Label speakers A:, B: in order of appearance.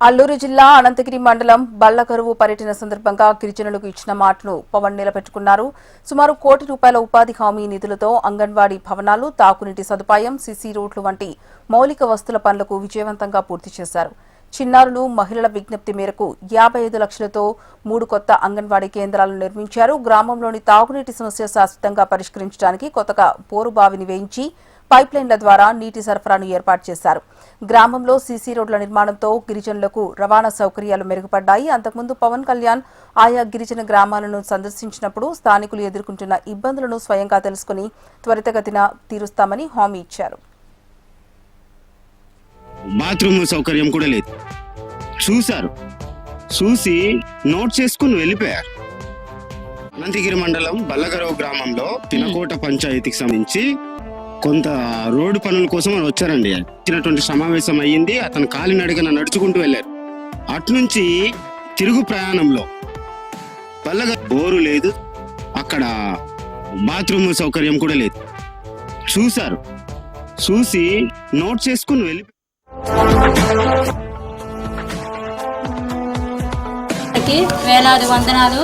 A: అల్లూరు జిల్లా అనంతగిరి మండలం బల్లకరువు పర్యటన సందర్భంగా గిరిజనులకు ఇచ్చిన మాటను పవన్ నిలబెట్టుకున్నారు. సుమారు ₹1 కోటి ఉపాధి హామీ నిధులతో అంగన్వాడీ భవనాలు, తాగునీటి సదుపాయం, సీసీ రోడ్లు వంటి మౌలిక వస్తుల పనులకు విజయవంతంగా పూర్తి చేశారు. చిన్నారులు, మహిళల విజ్ఞప్తి మేరకు 55 లక్షలతో 3 కొత్త అంగన్వాడీ కేంద్రాలను నిర్మించారు. గ్రామంలోని తాగునీటి సమస్య శాశ్వతంగా పరిష్కరించడానికి కొత్తగా బోరుబావిని వేయించి పైప్లైన్ల ద్వారా నీటి సరఫరాను ఏర్పాటు చేశారు. గ్రామంలో సీసీ రోడ్ల నిర్మాణంతో గిరిజనులకు రవాణా సౌకర్యాలు మెరుగుపడ్డాయి. అంతకుముందు పవన్ కళ్యాణ్ ఆయా గిరిజన గ్రామాలను సందర్శించినప్పుడు స్థానికులు ఎదుర్కొంటున్న ఇబ్బందులను స్వయంగా తెలుసుకుని త్వరితగతిన తీరుస్తామని హామీ ఇచ్చారు.
B: బాత్రూమ్ సౌకర్యం కూడా లేదు. చూసి నోట్ చేసుకుని వెళ్ళిపోయారు. అనంతగిరి మండలం బల్లగరవ గ్రామంలో తినకోట పంచాయతీకి సంబంధించి కొంత రోడ్డు పనుల కోసం అని వచ్చారండి. వచ్చినటువంటి సమావేశం అయ్యింది. అతను కాలినడకన నడుచుకుంటూ వెళ్ళారు. అట్నుంచి తిరుగు ప్రయాణంలో బోరు లేదు, అక్కడ బాత్రూమ్ సౌకర్యం కూడా లేదు. చూసి నోట్ చేసుకుని వెళ్ళి
C: వేలాది వందనాలు.